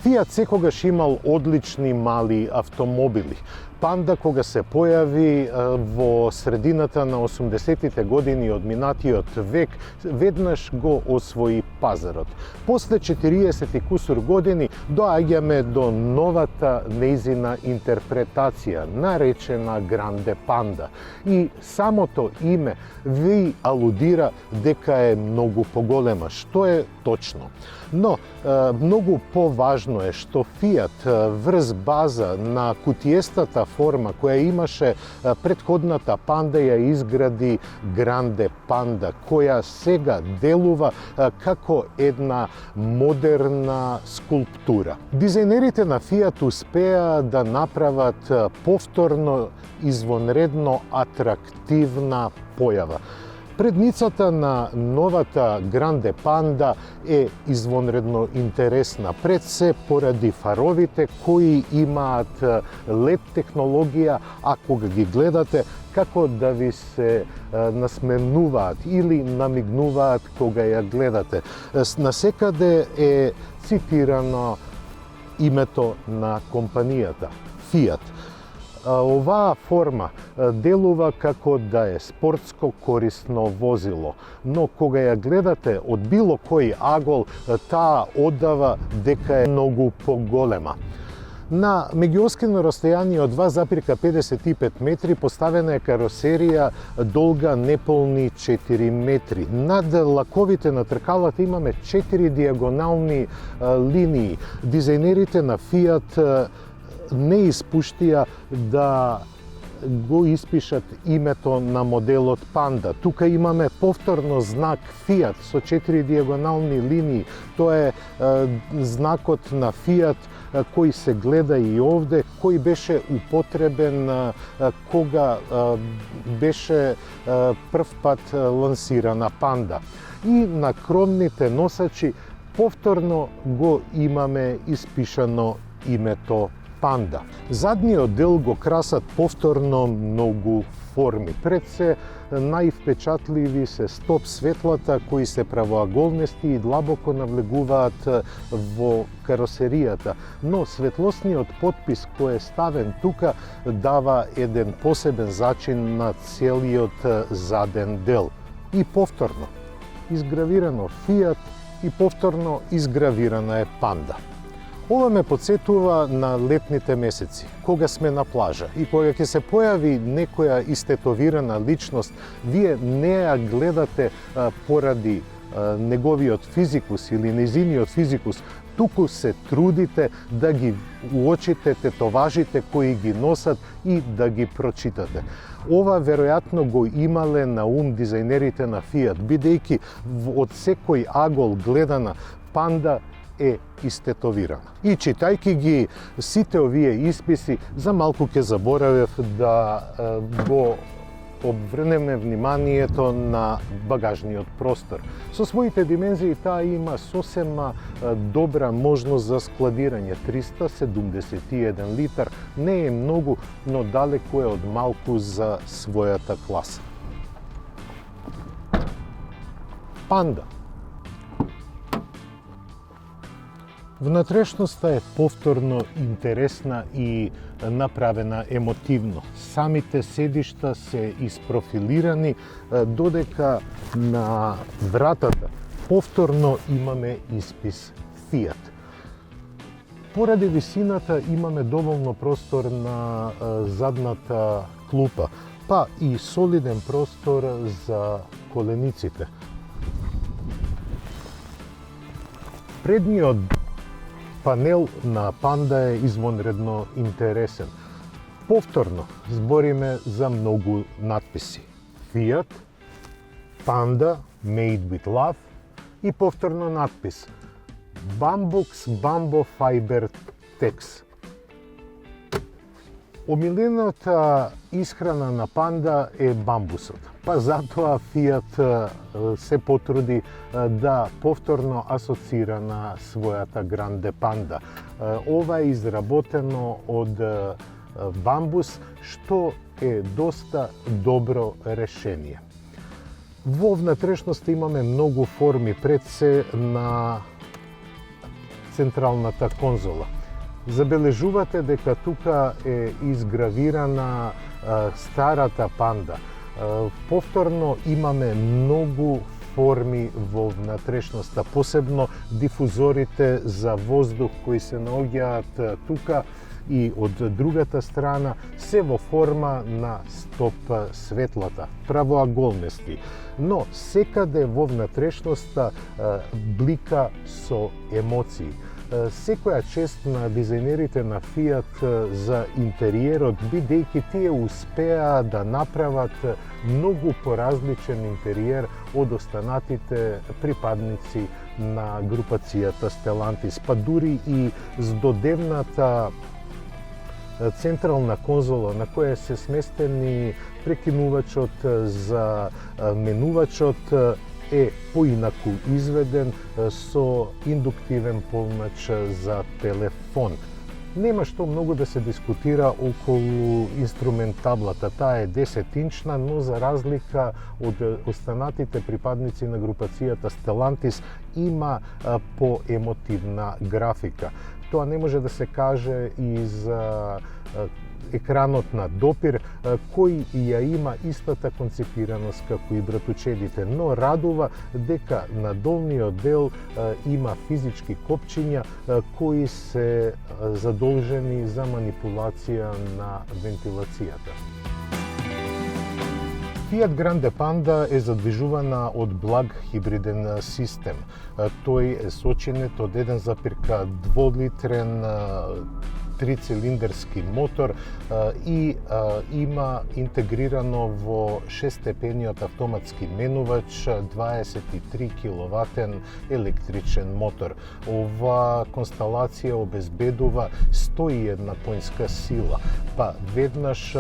Fiat секогаш имал одлични мали автомобили. Панда кога се појави во средината на 80-тите години од минатиот век, веднаш го освои пазарот. После 40 и кусур години доаѓаме до новата нејзина интерпретација, наречена Гранде Панда. И самото име ви алудира дека е многу поголема, што е точно. Но многу поважно е што Fiat врз база на кутиестата форма која имаше претходната Панда ја изгради Гранде Панда, која сега делува како една модерна скулптура. Дизајнерите на Fiat успеа да направат повторно извонредно атрактивна појава. Предницата на новата Гранде Панда е извонредно интересна, пред се поради фаровите кои имаат LED технологија, а кога ги гледате како да ви се насмевнуваат или намигнуваат кога ја гледате. Насекаде е цитирано името на компанијата Fiat. Оваа форма делува како да е спортско корисно возило, но кога ја гледате од било кој агол, таа оддава дека е многу поголема. На меѓуоскино расстојание од 2,55 метри поставена е каросерија долга неполни 4 метри. Над лаковите на тркалата имаме 4 диагонални линии. Дизајнерите на Fiat не испуштија да го испишат името на моделот Панда. Тука имаме повторно знак Fiat со 4 диагонални линии. Тоа е знакот на Fiat кој се гледа и овде, кој беше употребен кога беше прв пат лансирана Панда. И на кромните носачи повторно го имаме испишано името Панда. Задниот дел го красат повторно многу форми. Пред се највпечатливи се стоп светлата кои се правоаголнести и длабоко навлегуваат во каросеријата, но светлосниот подпис кој е ставен тука дава еден посебен зачин на целиот заден дел. И повторно изгравирано Fiat и повторно изгравирана е Панда. Ова ме подсетува на летните месеци, кога сме на плажа и кога ќе се појави некоја истетовирана личност, вие не ја гледате поради неговиот физикус или незиниот физикус, туку се трудите да ги уочите тетоважите кои ги носат и да ги прочитате. Ова веројатно го имале на ум дизајнерите на Fiat, бидејќи од секој агол гледана Панда е истетовирана. И читајќи ги сите овие исписи, за малку ќе заборавев да го обврнеме вниманието на багажниот простор. Со своите димензии таа има сосема добра можност за складирање. 371 литар не е многу, но далеку е од малку за својата класа. Панда. Внатрешноста е повторно интересна и направена емотивно. Самите седишта се isprofilirani, додека на вратата повторно имаме испис Fiat. Поради висината имаме доволно простор на задната клупа, па и солиден простор за колениците. Предниот панел на Панда е извонредно интересен. Повторно збориме за многу надписи. Fiat, Panda, Made with Love и повторно надпис Bambux Bambo Fiber Tex. Омилената исхрана на Панда е бамбусот. Па затоа Fiat се потруди да повторно асоцира на својата Гранде Панда. Ова е изработено од бамбус, што е доста добро решение. Во внатрешноста имаме многу форми, пред се на централната конзола. Забележувате дека тука е изгравирана старата панда. Повторно имаме многу форми во внатрешноста, посебно дифузорите за воздух кои се наоѓаат тука и од другата страна, се во форма на стоп светлата, правоаголности. Но секаде во внатрешноста блика со емоции. Секоја чест на дизајнерите на Fiat за интериерот, бидејќи тие успеа да направат многу поразличен интериер од останатите припадници на групацијата Stellantis, па дури и здодевната централна конзола на која се сместени прекинувачот за менувачот е поинаку изведен со индуктивен полнач за телефон. Нема што многу да се дискутира околу инструментаблата. Таа е 10-инчна, но за разлика од останатите припадници на групацијата Stellantis има поемотивна графика. Тоа не може да се каже и за екранот на допир, кој ја има истата концепираност како и братучедите, но радува дека на долниот дел има физички копчиња кои се задолжени за манипулација на вентилацијата. Fiat Grande Panda е задвижувана од благ хибриден систем. Тој е сочинет од 1,2 литрен трицилиндерски мотор и има интегрирано во 6-степениот автоматски менувач 23 киловатен електричен мотор. Ова консталација обезбедува 101 поњска сила, па веднаш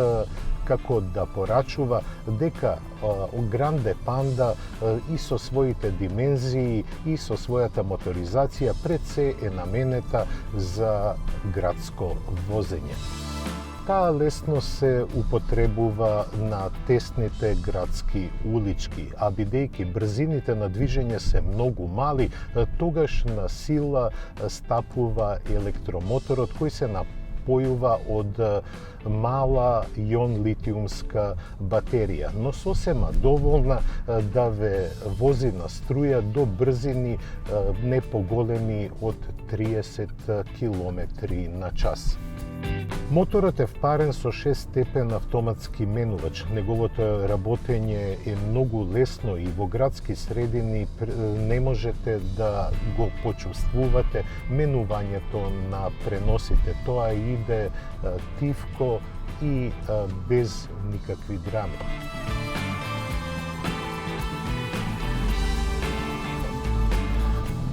како да порачува дека Grande Panda и со своите димензии и со својата моторизација пред се е наменета за градско возење. Таа лесно се употребува на тесните градски улички, а бидејќи брзините на движење се многу мали, тогаш на сила стапува електромоторот кој се напојува од мала јон литиумска батерија, но сосема доволна да ве вози на струја до брзини не поголеми од 30 км на час. Моторот е впарен со 6-степен автоматски менувач. Неговото работење е многу лесно и во градски средини не можете да го почувствувате менувањето на преносите. Тоа иде тивко и без никакви драми.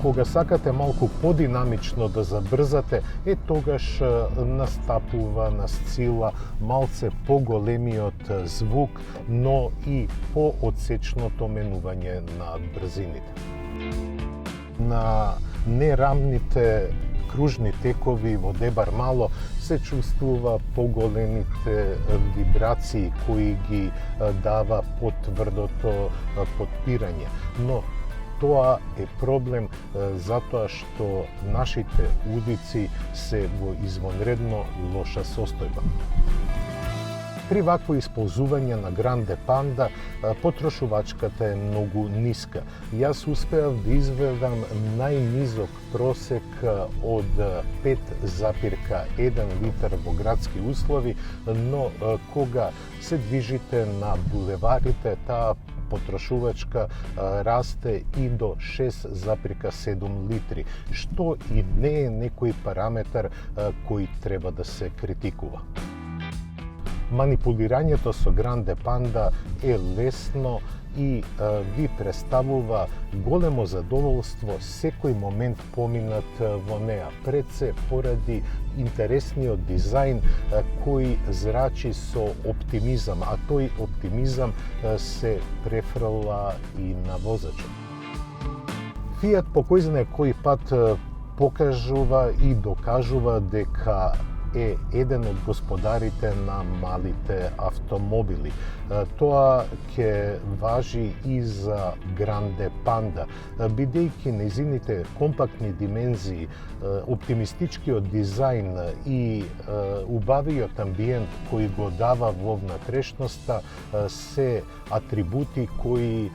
Кога сакате малку подинамично да забрзате, тогаш настапува на сцила малце поголемиот звук, но и поотсечното менување на брзините. На нерамните кружни текови во Дебар Мало се чувствува поголемите вибрации кои ги дава потврдото подпирање, но тоа е проблем затоа што нашите улици се во извонредно лоша состојба. При вакво исползување на Grande Panda потрошувачката е многу ниска. Јас успеав да изведам најнизок просек од 5,1 литар во градски услови, но кога се движите на булеварите, таа потрошувачка расте и до 6,7 литри, што и не е некој параметар кој треба да се критикува. Манипулирањето со Grande Panda е лесно и ви представува големо задоволство секој момент поминат во неа. Пред се поради интересниот дизајн кој зрачи со оптимизам, а тој оптимизам се префрла и на возачот. Fiat по кој знае кој пат покажува и докажува дека е еден од господарите на малите автомобили. Тоа ќе важи и за Гранде Панда, бидејќи нејзините компактни димензии, оптимистичкиот дизајн и убавиот амбиент кој го дава во внатрешноста се атрибути кои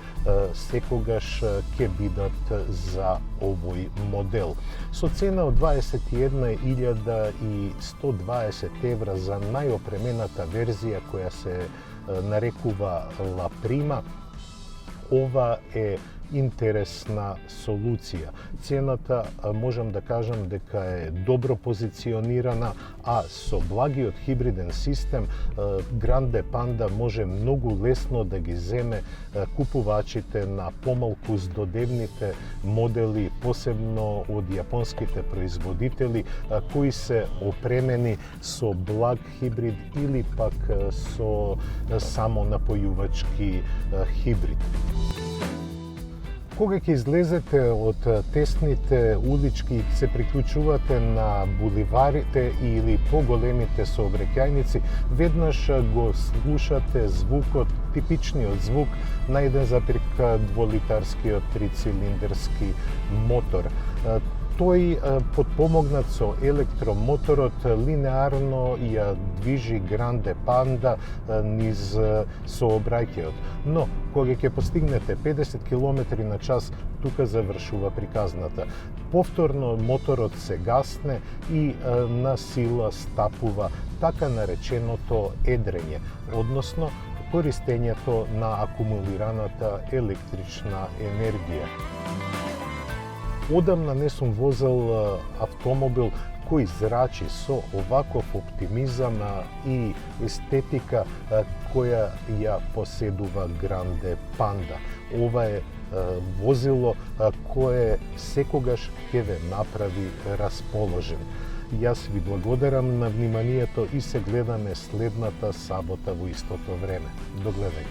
секогаш ќе бидат за овој модел. Со цена од 21.120 евра за најопремената верзија која се нарекува Ла Прима, ова е интересна солуција. Цената можам да кажам дека е добро позиционирана, а со благиот хибриден систем Гранде Панда може многу лесно да ги земе купувачите на помалку здодевните модели, посебно од јапонските производители кои се опремени со благ хибрид или пак со самонапојувачки хибрид. Кога ќе излезете од тесните улички и се приклучувате на буливарите или поголемите сообраќајници, веднаш го слушате звукот, типичниот звук на 1,2-литарскиот трицилиндерски мотор. Тој, подпомогнат со електромоторот, линеарно ја движи Гранде Панда низ сообраќајот. Но, кога ќе постигнете 50 км на час, тука завршува приказната. Повторно моторот се гасне и на сила стапува така нареченото едрење, односно користењето на акумулираната електрична енергија. Одамна не сум возел автомобил кој зрачи со оваков оптимизам и естетика која ја поседува Гранде Панда. Ова е возило кое секогаш ќе ве направи расположен. Јас ви благодарам на вниманието и се гледаме следната сабота во истото време. До гледање.